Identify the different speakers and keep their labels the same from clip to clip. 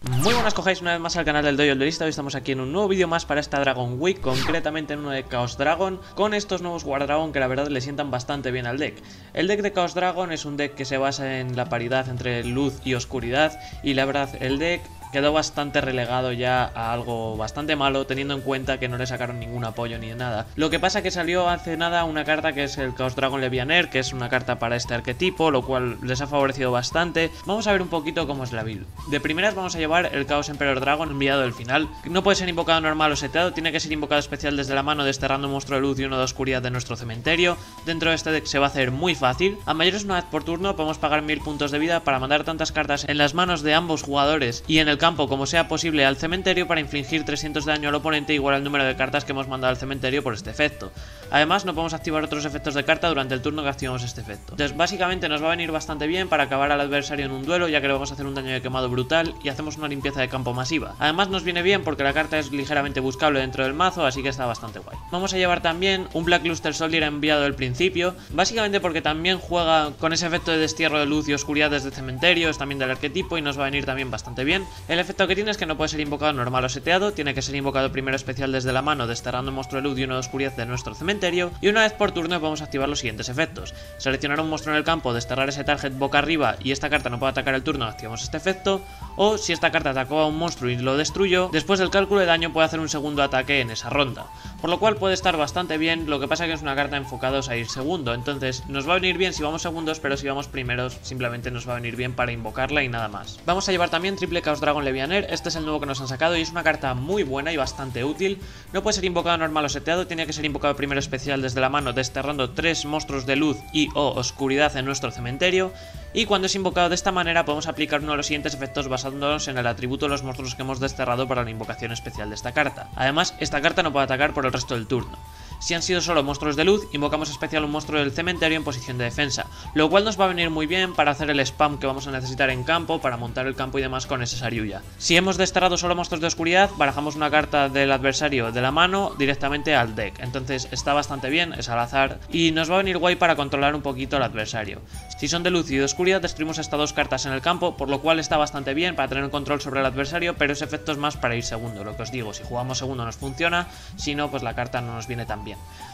Speaker 1: Muy buenas, cojáis una vez más al canal del Dojo Duelista. Hoy estamos aquí en un nuevo vídeo más para esta Dragon Week, concretamente en uno de Chaos Dragon, con estos nuevos Guardragon que la verdad le sientan bastante bien al deck. El deck de Chaos Dragon es un deck que se basa en la paridad entre luz y oscuridad, y la verdad el deck quedó bastante relegado ya a algo bastante malo, teniendo en cuenta que no le sacaron ningún apoyo ni nada. Lo que pasa que salió hace nada una carta que es el Chaos Dragon Levianer, que es una carta para este arquetipo, lo cual les ha favorecido bastante. Vamos a ver un poquito cómo es la build. De primeras vamos a llevar el Chaos Emperor Dragon enviado del final. No puede ser invocado normal o seteado, tiene que ser invocado especial desde la mano, desterrando un monstruo de luz y uno de oscuridad de nuestro cementerio. Dentro de este deck se va a hacer muy fácil. A mayores una vez por turno podemos pagar 1000 puntos de vida para mandar tantas cartas en las manos de ambos jugadores y en el campo como sea posible al cementerio para infligir 300 de daño al oponente, igual al número de cartas que hemos mandado al cementerio por este efecto. Además no podemos activar otros efectos de carta durante el turno que activamos este efecto. Entonces básicamente nos va a venir bastante bien para acabar al adversario en un duelo, ya que le vamos a hacer un daño de quemado brutal y hacemos una limpieza de campo masiva. Además nos viene bien porque la carta es ligeramente buscable dentro del mazo, así que está bastante guay. Vamos a llevar también un Black Luster Soldier enviado del principio, básicamente porque también juega con ese efecto de destierro de luz y oscuridad desde cementerio, es también del arquetipo y nos va a venir también bastante bien. El efecto que tiene es que no puede ser invocado normal o seteado, tiene que ser invocado primero especial desde la mano, desterrando un monstruo de luz y uno de oscuridad de nuestro cementerio, y una vez por turno podemos activar los siguientes efectos: seleccionar un monstruo en el campo, desterrar ese target boca arriba y esta carta no puede atacar el turno, activamos este efecto. O si esta carta atacó a un monstruo y lo destruyó, después del cálculo de daño puede hacer un segundo ataque en esa ronda, por lo cual puede estar bastante bien. Lo que pasa que es una carta enfocados a ir segundo, entonces nos va a venir bien si vamos segundos, pero si vamos primeros simplemente nos va a venir bien para invocarla y nada más. Vamos a llevar también triple Chaos Dragon Levianer, este es el nuevo que nos han sacado y es una carta muy buena y bastante útil. No puede ser invocado normal o seteado, tiene que ser invocado primero especial desde la mano, desterrando 3 monstruos de luz y o oscuridad en nuestro cementerio. Y cuando es invocado de esta manera podemos aplicar uno de los siguientes efectos basándonos en el atributo de los monstruos que hemos desterrado para la invocación especial de esta carta. Además, esta carta no puede atacar por el resto del turno. Si han sido solo monstruos de luz, invocamos especial un monstruo del cementerio en posición de defensa, lo cual nos va a venir muy bien para hacer el spam que vamos a necesitar en campo, para montar el campo y demás con ese Saryuya. Si hemos desterrado solo monstruos de oscuridad, barajamos una carta del adversario de la mano directamente al deck, entonces está bastante bien, es al azar y nos va a venir guay para controlar un poquito al adversario. Si son de luz y de oscuridad, destruimos estas dos cartas en el campo, por lo cual está bastante bien para tener un control sobre el adversario, pero ese efecto es más para ir segundo. Lo que os digo, si jugamos segundo nos funciona, si no, pues la carta no nos viene tan bien.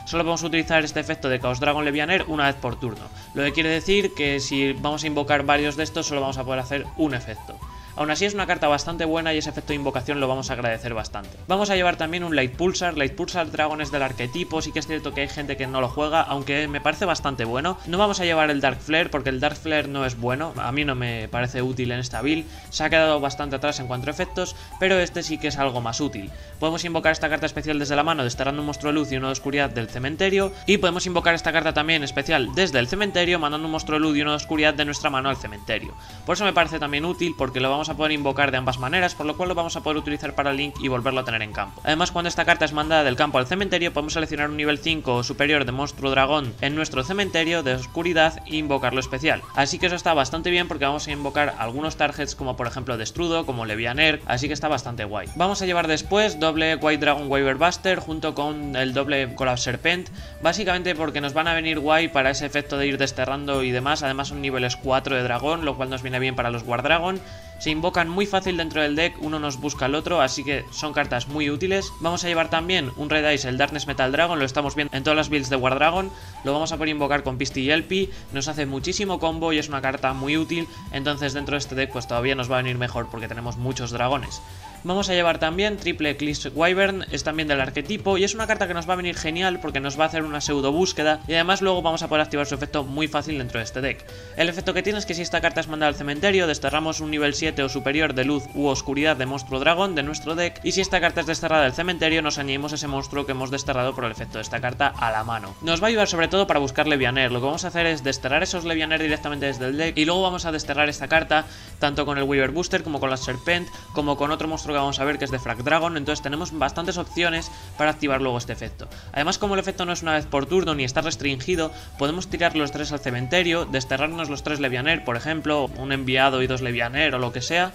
Speaker 1: Solo vamos a utilizar este efecto de Chaos Dragon Levianer una vez por turno, lo que quiere decir que si vamos a invocar varios de estos solo vamos a poder hacer un efecto. Aún así es una carta bastante buena y ese efecto de invocación lo vamos a agradecer bastante. Vamos a llevar también un Light Pulsar Dragon es del arquetipo, sí que es cierto que hay gente que no lo juega, aunque me parece bastante bueno. No vamos a llevar el Dark Flare porque el Dark Flare no es bueno, a mí no me parece útil en esta build, se ha quedado bastante atrás en cuanto a efectos, pero este sí que es algo más útil. Podemos invocar esta carta especial desde la mano, desterrando un monstruo de luz y uno de oscuridad del cementerio, y podemos invocar esta carta también especial desde el cementerio, mandando un monstruo de luz y uno de oscuridad de nuestra mano al cementerio. Por eso me parece también útil, porque lo vamos a poder invocar de ambas maneras, por lo cual lo vamos a poder utilizar para Link y volverlo a tener en campo. Además, cuando esta carta es mandada del campo al cementerio, podemos seleccionar un nivel 5 o superior de monstruo dragón en nuestro cementerio de oscuridad e invocarlo especial. Así que eso está bastante bien porque vamos a invocar algunos targets como por ejemplo Destrudo, como Levianer, así que está bastante guay. Vamos a llevar después doble White Dragon Wyvern Buster junto con el doble Collapse Serpent, básicamente porque nos van a venir guay para ese efecto de ir desterrando y demás. Además son niveles 4 de dragón, lo cual nos viene bien para los Guardragon. Se invocan muy fácil dentro del deck, uno nos busca al otro, así que son cartas muy útiles. Vamos a llevar también un Red Eyes, el Darkness Metal Dragon, lo estamos viendo en todas las builds de Guardragon. Lo vamos a poder invocar con Pisty y Elpi, nos hace muchísimo combo y es una carta muy útil, entonces dentro de este deck pues todavía nos va a venir mejor porque tenemos muchos dragones. Vamos a llevar también triple Eclipse Wyvern, es también del arquetipo y es una carta que nos va a venir genial porque nos va a hacer una pseudo búsqueda y además luego vamos a poder activar su efecto muy fácil dentro de este deck. El efecto que tiene es que si esta carta es mandada al cementerio, desterramos un nivel 7 o superior de luz u oscuridad de monstruo dragón de nuestro deck, y si esta carta es desterrada del cementerio nos añadimos ese monstruo que hemos desterrado por el efecto de esta carta a la mano. Nos va a ayudar sobre todo para buscar Levianer. Lo que vamos a hacer es desterrar esos Levianer directamente desde el deck y luego vamos a desterrar esta carta tanto con el Weaver Booster como con la Serpent, como con otro monstruo que vamos a ver que es de Frag Dragon, entonces tenemos bastantes opciones para activar luego este efecto. Además, como el efecto no es una vez por turno ni está restringido, podemos tirar los 3 al cementerio, desterrarnos los 3 Levianer, por ejemplo, un enviado y 2 Levianer o lo que sea,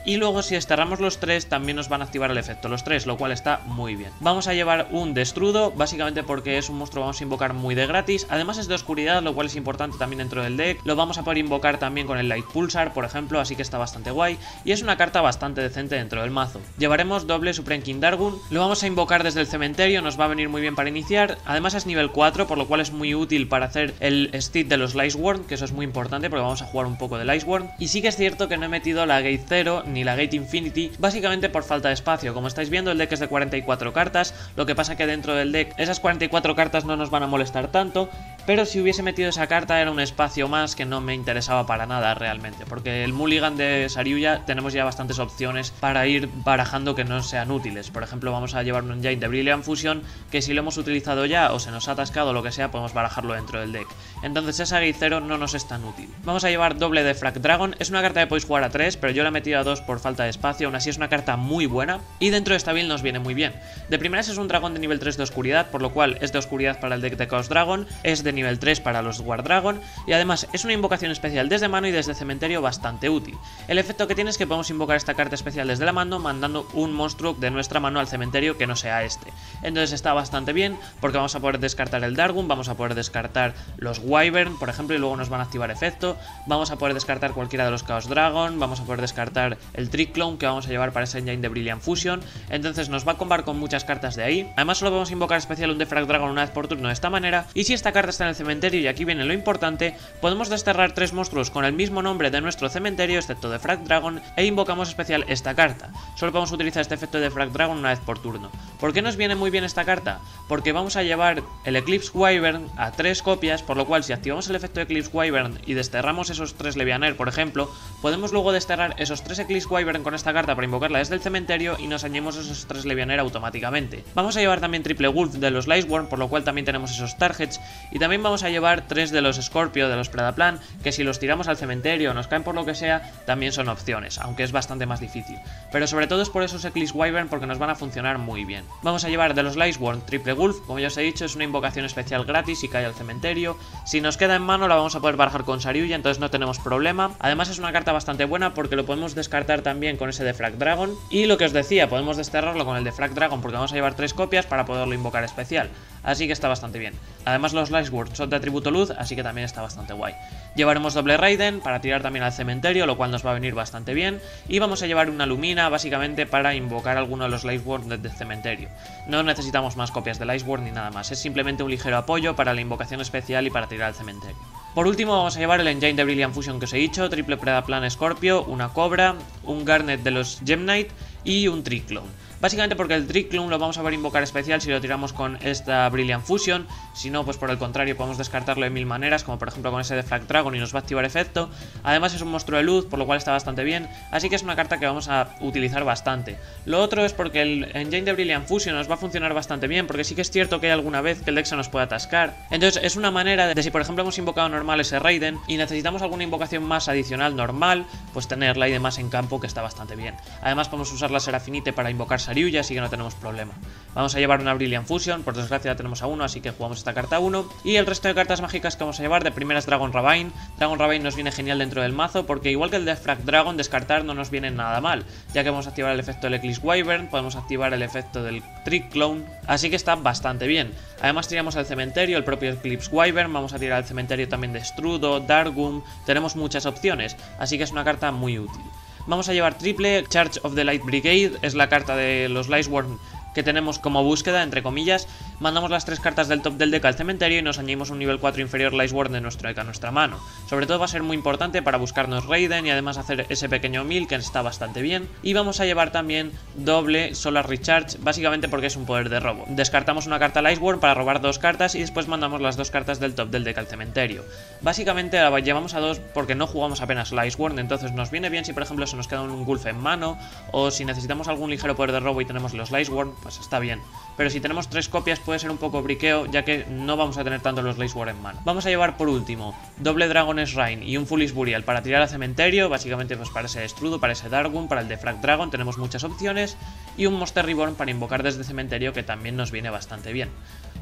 Speaker 1: y luego si desterramos los 3 también nos van a activar el efecto los 3, lo cual está muy bien. Vamos a llevar un Destrudo, básicamente porque es un monstruo que vamos a invocar muy de gratis, además es de oscuridad, lo cual es importante también dentro del deck. Lo vamos a poder invocar también con el Light Pulsar, por ejemplo, así que está bastante guay y es una carta bastante decente dentro del mazo. Llevaremos doble Supreme King Dargun, lo vamos a invocar desde el cementerio, nos va a venir muy bien para iniciar, además es nivel 4, por lo cual es muy útil para hacer el Steed de los Iceborn, que eso es muy importante porque vamos a jugar un poco del Iceborn. Y sí que es cierto que no he metido la Gate 0 ni la Gate Infinity, básicamente por falta de espacio. Como estáis viendo, el deck es de 44 cartas, lo que pasa que dentro del deck esas 44 cartas no nos van a molestar tanto, pero si hubiese metido esa carta era un espacio más que no me interesaba para nada realmente, porque el Mulligan de Saryuya tenemos ya bastantes opciones para ir barajando que no sean útiles. Por ejemplo, vamos a llevar un Engine de Brilliant Fusion, que si lo hemos utilizado ya o se nos ha atascado o lo que sea, podemos barajarlo dentro del deck. Entonces esa Gate 0 no nos es tan útil. Vamos a llevar doble de Frag Dragon, es una carta que podéis jugar a 3, pero yo la he metido a 2 por falta de espacio, aún así es una carta muy buena y dentro de esta build nos viene muy bien. De primeras es un dragón de nivel 3 de oscuridad, por lo cual es de oscuridad para el deck de Chaos Dragon, es de nivel 3 para los War Dragon y además es una invocación especial desde mano y desde cementerio bastante útil. El efecto que tiene es que podemos invocar esta carta especial desde la mano mandando un monstruo de nuestra mano al cementerio que no sea este. Entonces está bastante bien porque vamos a poder descartar el Dargun, vamos a poder descartar los Wyvern, por ejemplo, y luego nos van a activar efecto, vamos a poder descartar cualquiera de los Chaos Dragon, vamos a poder descartar el Trick Clone que vamos a llevar para ese engine de Brilliant Fusion, entonces nos va a combar con muchas cartas de ahí. Además solo podemos invocar especial un Defrag Dragon una vez por turno de esta manera, y si esta carta está en el cementerio, y aquí viene lo importante, podemos desterrar 3 monstruos con el mismo nombre de nuestro cementerio, excepto Defrag Dragon, e invocamos especial esta carta. Solo podemos utilizar este efecto de Defrag Dragon una vez por turno. ¿Por qué nos viene muy bien esta carta? Porque vamos a llevar el Eclipse Wyvern a 3 copias, por lo cual si activamos el efecto de Eclipse Wyvern y desterramos esos 3 Levianer, por ejemplo, podemos luego desterrar esos 3 Eclipse Wyvern con esta carta para invocarla desde el cementerio y nos añadimos esos 3 Levianer automáticamente. Vamos a llevar también triple Wolf de los Lightworm, por lo cual también tenemos esos targets, y también vamos a llevar 3 de los Scorpio de los Predaplan, que si los tiramos al cementerio o nos caen por lo que sea, también son opciones, aunque es bastante más difícil. Pero sobre todo es por esos Eclipse Wyvern porque nos van a funcionar muy bien. Vamos a llevar de los Lightworm triple Wolf, como ya os he dicho, es una invocación especial gratis y cae al cementerio. Si nos queda en mano la vamos a poder barajar con Saryuya, entonces no tenemos problema. Además es una carta bastante buena porque lo podemos descartar también con ese Defrag Dragon. Y lo que os decía, podemos desterrarlo con el Defrag Dragon porque vamos a llevar 3 copias para poderlo invocar especial. Así que está bastante bien. Además los Lightworm son de atributo luz, así que también está bastante guay. Llevaremos doble Raiden para tirar también al cementerio, lo cual nos va a venir bastante bien. Y vamos a llevar una Lumina básicamente para invocar alguno de los Lightworm desde el cementerio. No necesitamos más copias de Lightworm ni nada más, es simplemente un ligero apoyo para la invocación especial y para tirar al cementerio. Por último vamos a llevar el Engine de Brilliant Fusion que os he dicho, triple Predaplan Scorpio, una Cobra, un Garnet de los Gemknight y un Trick Clone. Básicamente porque el Trick Clone lo vamos a ver invocar especial si lo tiramos con esta Brilliant Fusion, si no, pues por el contrario podemos descartarlo de 1000 maneras, como por ejemplo con ese Defrag Dragon y nos va a activar efecto. Además es un monstruo de luz, por lo cual está bastante bien, así que es una carta que vamos a utilizar bastante. Lo otro es porque el Engine de Brilliant Fusion nos va a funcionar bastante bien, porque sí que es cierto que hay alguna vez que el deck se nos puede atascar. Entonces es una manera de si por ejemplo hemos invocado normal ese Raiden y necesitamos alguna invocación más adicional normal, pues tenerla y demás en campo, que está bastante bien. Además podemos usar la Serafinite para invocar Saryuya, así que no tenemos problema. Vamos a llevar una Brilliant Fusion, por desgracia la tenemos a 1, así que jugamos esta carta a 1. Y el resto de cartas mágicas que vamos a llevar, de primeras Dragon Ravine. Dragon Ravine nos viene genial dentro del mazo, porque igual que el Defrag Dragon, descartar no nos viene nada mal, ya que vamos a activar el efecto del Eclipse Wyvern, podemos activar el efecto del Trick Clone, así que está bastante bien. Además tiramos al cementerio el propio Eclipse Wyvern, vamos a tirar al cementerio también Destrudo, Dargun, tenemos muchas opciones, así que es una carta muy útil. Vamos a llevar triple Charge of the Light Brigade, es la carta de los Lightworm que tenemos como búsqueda, entre comillas. Mandamos las 3 cartas del top del deck al cementerio y nos añadimos un nivel 4 inferior Lightworm de nuestro deck a nuestra mano. Sobre todo va a ser muy importante para buscarnos Raiden y además hacer ese pequeño mill que está bastante bien. Y vamos a llevar también doble Solar Recharge, básicamente porque es un poder de robo. Descartamos una carta Lightworm para robar 2 cartas y después mandamos las 2 cartas del top del deck al cementerio. Básicamente la llevamos a 2 porque no jugamos apenas Lightworm, entonces nos viene bien si por ejemplo se nos queda un Gulf en mano o si necesitamos algún ligero poder de robo y tenemos los Lightworm, pues está bien. Pero si tenemos 3 copias puede ser un poco briqueo, ya que no vamos a tener tanto los Lightworm en mano. Vamos a llevar por último doble Dragon Shrine y un Foolish Burial para tirar al cementerio, básicamente pues para ese Destrudo, para ese Dargun, para el Defrag Dragon, tenemos muchas opciones, y un Monster Reborn para invocar desde el cementerio, que también nos viene bastante bien.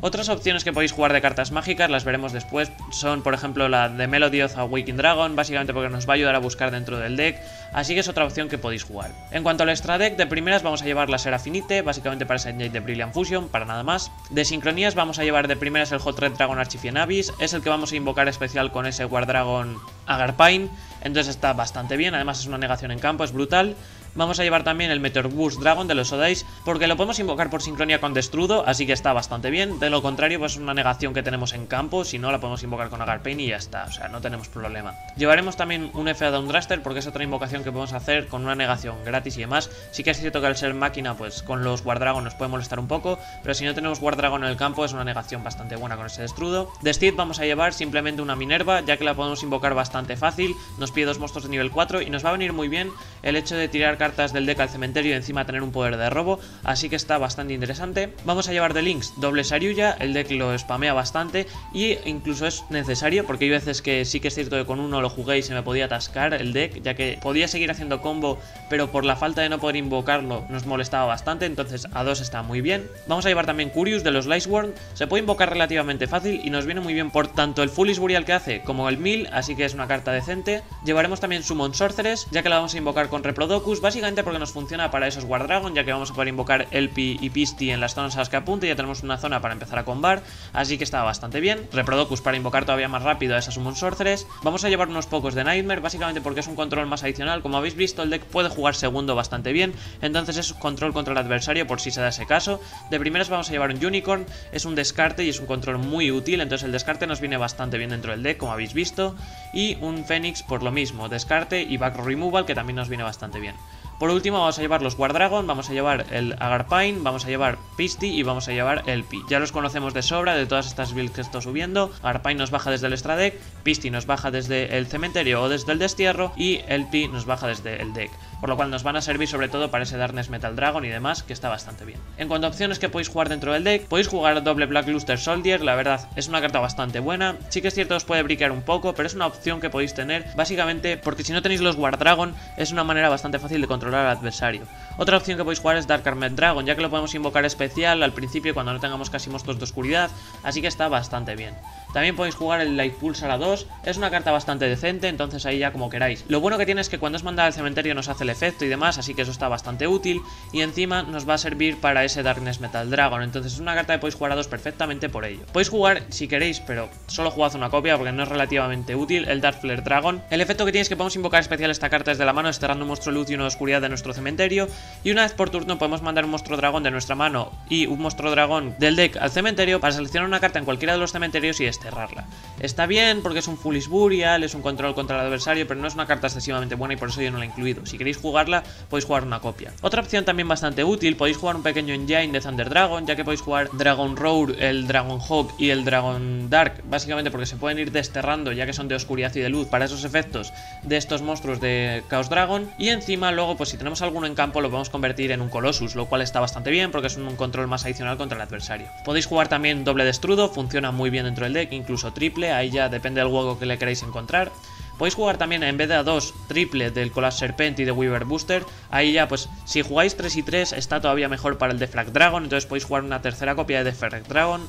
Speaker 1: Otras opciones que podéis jugar de cartas mágicas, las veremos después, son por ejemplo la de Melody of Awakened Dragon, básicamente porque nos va a ayudar a buscar dentro del deck, así que es otra opción que podéis jugar. En cuanto al extra deck, de primeras vamos a llevar la Serafinite, básicamente para ese engine de Brilliant Fusion, para nada más. De sincronías vamos a llevar de primeras el Hot Red Dragon Archfiend Abyss, es el que vamos a invocar especial con ese War Dragon Agarpain, entonces está bastante bien, además es una negación en campo, es brutal. Vamos a llevar también el Meteor Burst Dragon de los Odais, porque lo podemos invocar por sincronía con Destrudo, así que está bastante bien. De lo contrario, pues es una negación que tenemos en campo, si no la podemos invocar con Agarpain y ya está, o sea, no tenemos problema. Llevaremos también un FA Downdraster, porque es otra invocación que podemos hacer con una negación gratis y demás. Sí que es cierto que al ser máquina, pues con los War Dragon nos puede molestar un poco, pero si no tenemos War Dragon en el campo es una negación bastante buena con ese Destrudo. De Steed vamos a llevar simplemente una Minerva, ya que la podemos invocar bastante fácil, nos pide 2 monstruos de nivel 4 y nos va a venir muy bien el hecho de tirar cartas del deck al cementerio y encima tener un poder de robo, así que está bastante interesante. Vamos a llevar de Lynx doble Saryuya, el deck lo spamea bastante y incluso es necesario, porque hay veces que sí que es cierto que con uno lo jugué y se me podía atascar el deck, ya que podía seguir haciendo combo, pero por la falta de no poder invocarlo nos molestaba bastante, entonces a 2 está muy bien. Vamos a llevar también Curious de los Lightsworn, se puede invocar relativamente fácil y nos viene muy bien por tanto el Foolish Burial que hace como el 1000, así que es una carta decente. Llevaremos también Summon Sorceress, ya que la vamos a invocar con Replodocus, básicamente porque nos funciona para esos War Dragon, ya que vamos a poder invocar Elpi y Pisti en las zonas a las que apunte y ya tenemos una zona para empezar a combar, así que está bastante bien. Replodocus para invocar todavía más rápido a esas Summon Sorceress. Vamos a llevar unos pocos de Nightmare, básicamente porque es un control más adicional. Como habéis visto, el deck puede jugar segundo bastante bien, entonces es control contra el adversario por si se da ese caso. De primeras vamos a llevar un Unicorn, es un descarte y es un control muy útil, entonces el descarte nos viene bastante bien dentro del deck, como habéis visto. Y un Fénix por lo mismo, descarte y back removal, que también nos viene bastante bien. Por último vamos a llevar los War Dragon, vamos a llevar el Agarpain, vamos a llevar Pisti y vamos a llevar Elpi. Ya los conocemos de sobra de todas estas builds que estoy subiendo. Agarpain nos baja desde el extra deck, Pisti nos baja desde el cementerio o desde el destierro y Elpi nos baja desde el deck, por lo cual nos van a servir sobre todo para ese Darkness Metal Dragon y demás, que está bastante bien. En cuanto a opciones que podéis jugar dentro del deck, podéis jugar doble Black Luster Soldier, la verdad es una carta bastante buena. Sí que es cierto os puede briquear un poco, pero es una opción que podéis tener, básicamente porque si no tenéis los War Dragon es una manera bastante fácil de controlar al adversario. Otra opción que podéis jugar es Dark Armed Dragon, ya que lo podemos invocar especial al principio cuando no tengamos casi monstruos de oscuridad, así que está bastante bien. También podéis jugar el Light Pulsar a 2, es una carta bastante decente, entonces ahí ya como queráis. Lo bueno que tiene es que cuando es mandada al cementerio nos hace el efecto y demás, así que eso está bastante útil, y encima nos va a servir para ese Darkness Metal Dragon, entonces es una carta que podéis jugar a 2 perfectamente por ello. Podéis jugar si queréis, pero solo jugad una copia porque no es relativamente útil, el Dark Flare Dragon. El efecto que tiene es que podemos invocar especial esta carta desde la mano, desterrando un monstruo de luz y uno de oscuridad de nuestro cementerio, y una vez por turno podemos mandar un monstruo dragón de nuestra mano y un monstruo dragón del deck al cementerio para seleccionar una carta en cualquiera de los cementerios y desterrarla. Está bien porque es un Foolish Burial, es un control contra el adversario, pero no es una carta excesivamente buena y por eso yo no la he incluido. Si queréis jugarla, podéis jugar una copia. Otra opción también bastante útil, podéis jugar un pequeño engine de Thunder Dragon, ya que podéis jugar Dragon Roar, el Dragon Hawk y el Dragon Dark, básicamente porque se pueden ir desterrando ya que son de oscuridad y de luz para esos efectos de estos monstruos de Chaos Dragon, y encima luego pues si tenemos alguno en campo lo podemos convertir en un Colossus, lo cual está bastante bien porque es un control más adicional contra el adversario. Podéis jugar también doble Destrudo, funciona muy bien dentro del deck, incluso triple, ahí ya depende del juego que le queráis encontrar. Podéis jugar también en vez de a 2 triple del Collapse Serpent y de Weaver Booster, ahí ya pues si jugáis 3 y 3 está todavía mejor para el Defrag Dragon, entonces podéis jugar una tercera copia de Defrag Dragon.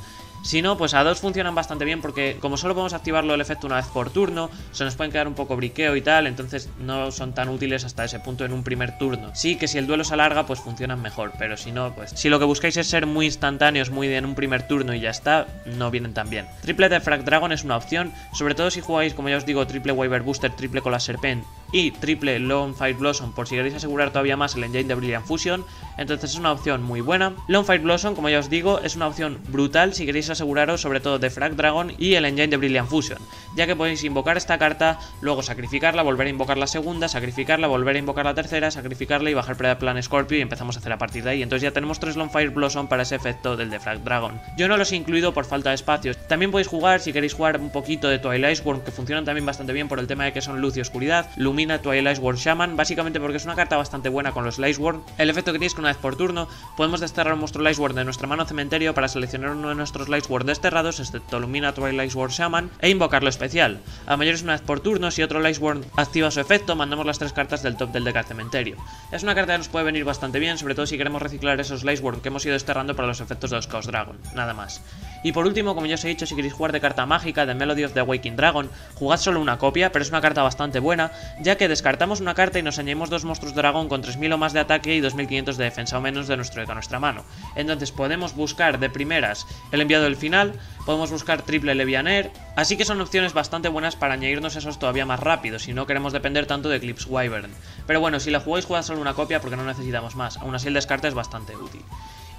Speaker 1: Si no, pues a 2 funcionan bastante bien porque como solo podemos activarlo el efecto una vez por turno, se nos pueden quedar un poco briqueo y tal, entonces no son tan útiles hasta ese punto en un primer turno. Sí que si el duelo se alarga pues funcionan mejor, pero si no, pues si lo que buscáis es ser muy instantáneos, muy en un primer turno y ya está, no vienen tan bien. Triple Defrag Dragon es una opción, sobre todo si jugáis, como ya os digo, triple Weaver Booster, triple Collapse Serpent y triple Lone Fire Blossom por si queréis asegurar todavía más el engine de Brilliant Fusion, entonces es una opción muy buena. Lone Fire Blossom, como ya os digo, es una opción brutal si queréis aseguraros sobre todo de Frag Dragon y el engine de Brilliant Fusion, ya que podéis invocar esta carta, luego sacrificarla, volver a invocar la segunda, sacrificarla, volver a invocar la tercera, sacrificarla y bajar Predaplan Scorpio y empezamos a hacer a partir de ahí, entonces ya tenemos 3 Lone Fire Blossom para ese efecto del Defrag Dragon. Yo no los he incluido por falta de espacios. También podéis jugar, si queréis jugar un poquito de Twilight Worm, que funcionan también bastante bien por el tema de que son luz y oscuridad, Tolumina Twilight World Shaman, básicamente porque es una carta bastante buena con los Lightworn. El efecto que tiene es que una vez por turno podemos desterrar un monstruo Lightworn de nuestra mano cementerio para seleccionar uno de nuestros Lightworn desterrados, Tolumina Twilight World Shaman, e invocarlo especial. A mayores una vez por turno, si otro Lightworn activa su efecto, mandamos las 3 cartas del top del deck al cementerio. Es una carta que nos puede venir bastante bien, sobre todo si queremos reciclar esos Lightworn que hemos ido desterrando para los efectos de los Chaos Dragon, nada más. Y por último, como ya os he dicho, si queréis jugar de carta mágica de Melody of the Waking Dragon, jugad solo una copia, pero es una carta bastante buena, ya que descartamos una carta y nos añadimos 2 monstruos dragón con 3000 o más de ataque y 2500 de defensa o menos de nuestro deck a nuestra mano. Entonces podemos buscar de primeras el enviado del final, podemos buscar triple Levianer, así que son opciones bastante buenas para añadirnos esos todavía más rápidos si no queremos depender tanto de Eclipse Wyvern. Pero bueno, si la jugáis, jugad solo una copia porque no necesitamos más, aún así el descarte es bastante útil.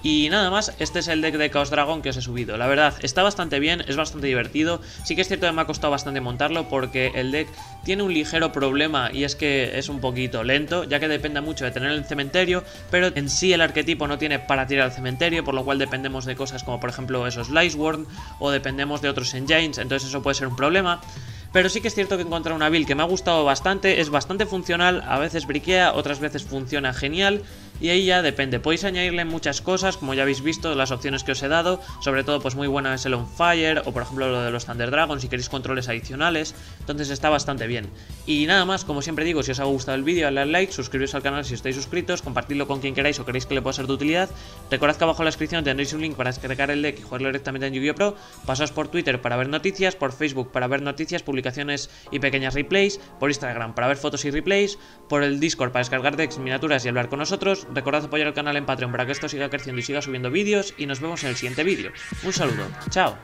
Speaker 1: Y nada más, este es el deck de Chaos Dragon que os he subido. La verdad, está bastante bien, es bastante divertido. Sí que es cierto que me ha costado bastante montarlo porque el deck tiene un ligero problema y es que es un poquito lento, ya que depende mucho de tener el cementerio, pero en sí el arquetipo no tiene para tirar al cementerio, por lo cual dependemos de cosas como por ejemplo esos Lightworn o dependemos de otros engines, entonces eso puede ser un problema. Pero sí que es cierto que he encontrado una build que me ha gustado bastante, es bastante funcional, a veces briquea, otras veces funciona genial. Y ahí ya depende, podéis añadirle muchas cosas, como ya habéis visto, las opciones que os he dado. Sobre todo pues muy buena es el On Fire, o por ejemplo lo de los Thunder Dragon, si queréis controles adicionales. Entonces está bastante bien. Y nada más, como siempre digo, si os ha gustado el vídeo, dadle al like, suscribiros al canal si estáis suscritos, compartidlo con quien queráis o queréis que le pueda ser de utilidad. Recordad que abajo en la descripción tendréis un link para descargar el deck y jugarlo directamente en Yu-Gi-Oh! Pro. Pasaos por Twitter para ver noticias, por Facebook para ver noticias, publicaciones y pequeñas replays, por Instagram para ver fotos y replays, por el Discord para descargar decks, miniaturas y hablar con nosotros. Recordad apoyar al canal en Patreon para que esto siga creciendo y siga subiendo vídeos, y nos vemos en el siguiente vídeo. Un saludo, chao.